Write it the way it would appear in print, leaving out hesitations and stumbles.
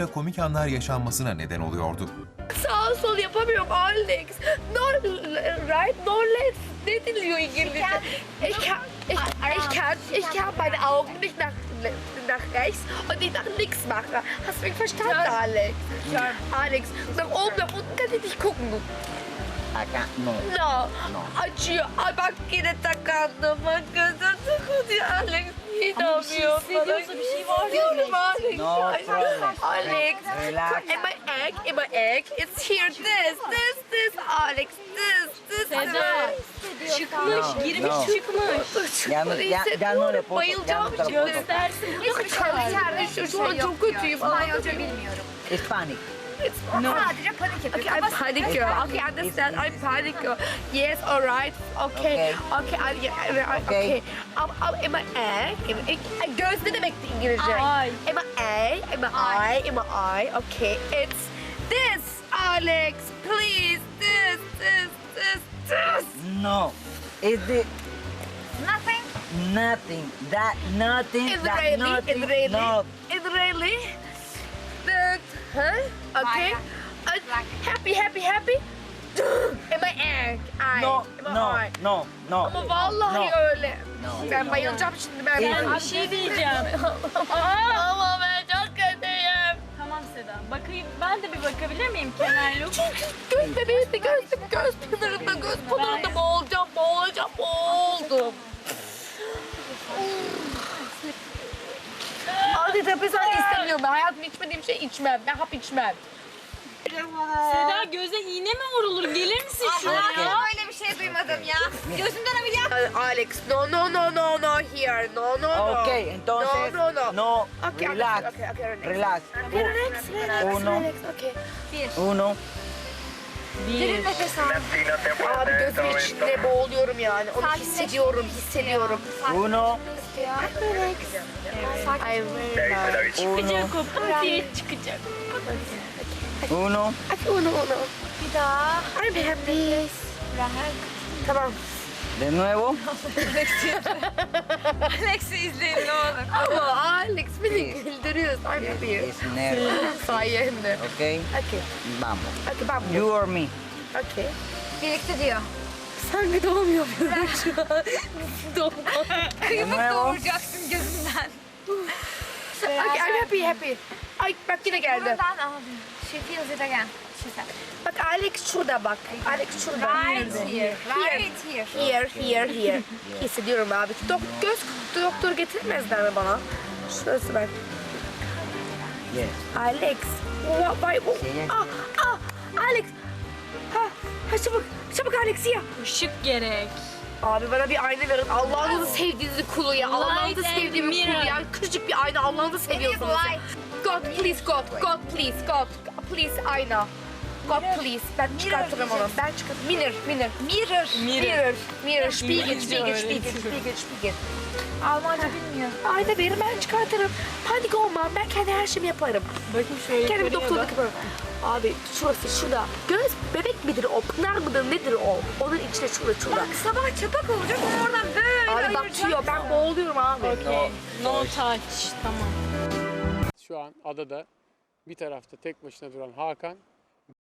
komik anlar yaşanmasına neden oluyordu. Sağ sol yapamıyorum Alex. No right, no left. Ne diliyor İngilizce? Ich kann meine Augen nicht nach rechts und nicht nach links machen. Hast du mich verstanden, Alex? Alex, nach oben, nach unten kann ich nicht gucken. No. Acıyor. Ay bak yine takandım. Bak gözüm takılıyor Alex. İnanmıyorum. Hissediyorsa bir şey var Diyorum Alex. No problem. Alex. Relax. In my egg. It's here. This. Alex. This. Seda. Çıkmış, No, girmiş, no. çıkmış. Yanına report. Bayılacağım Yanına şimdi. Göstersin. Hiçbir şey yok. Şu an çok kötüyüm. İspanyolca bilmiyorum. It's panic. Sadece panik yapıyor. Okay, I'm panic girl. Okay, I understand. I'm panic girl. Yes, all right. Okay. Okay. Am I egg? Göz ne demekti İngilizce? Ay. Am I egg? Am I eye? Okay. It's this, Alex. Please. This. No. It's the Nothing. nothing. That nothing. That nothing. Israeli. No. Israeli. That. Huh? Okay. Happy. Am I egg? Eye. No. Am I No. eye? No. No. Ama vallahi No. öyle. Ben bayılacağım şimdi. Ben bir şey diyeceğim. Ama ben çok kötüyüm. Tamam Seda. Bakayım, ben de bir bakabilir miyim kenarlı? Göz bebeğimde göz pınarında boğulacağım. Boğuldum. Antidepresan istemiyorum. Ben hayatımda içmediğim şey içmem. Ben hap içmem. Seda göze iğne mi vurulur? Gelir misin şuraya? Hayatımda öyle bir şey duymadım ya. Gözümden ameliyat. Alex, no, here. No. Okay, entonces. No. Okay, Relax. okay, Relax. Uno. Okay. Uno. Bir. Nefes al. Abi gözüm içinde boğuluyorum yani. Onu hissediyorum. Uno. I'm very nice. Uno. Çıkacak o. Pati çıkacak. Uno. Uno. Bir daha. I'm happy. Tamam. De nuevo. Alex'i izleyin ne olur. Ama Alex beni güldürüyorsun. I'm happy. Es nervio. Sayende. Okay. Okay. Vamos. Okay, bam. You or me. Okay. Birlikte diyor. Sen bir doğum yapıyorsun şu an. Doğum. Kıyımık Ne o? doğuracaksın gözümden. Okay, I'm happy. Ay bak yine geldi. Buradan abi. She feels it again. She said. Bak Alex şurada bak. Alex şurada. Right here. Right here. Here. Hissediyorum abi. Göz doktor getirmezler mi bana? Şurası bak. Yes. Alex. Alex. Ha çabuk Alex ya. Işık gerek. Abi bana bir ayna verin. Allah'ınızı sevdiğinizi kulu ya. Allah'ınızı Light sevdiğimi and kulu mirror. ya. Küçücük bir ayna. Allah'ınızı seviyorsunuz. light. God please. Please ayna. God please. Ben çıkartırım onu. Ben çıkartırım. Mirror. Spiegel. Almanca bilmiyor. Ayna verin ben çıkartırım. Panik olmam. Ben kendi her şeyimi yaparım. Bakayım şöyle Kendimi yukarıya doktorluk bak. yaparım. Abi şurada. Göz bebek midir o? Pınar mıdır nedir o? Onun içine şurada. Bak sabah çapak olacak oradan böyle Abi bak tüyo. Ben boğuluyorum abi. Okey. No touch. Tamam. Şu an adada bir tarafta tek başına duran Hakan,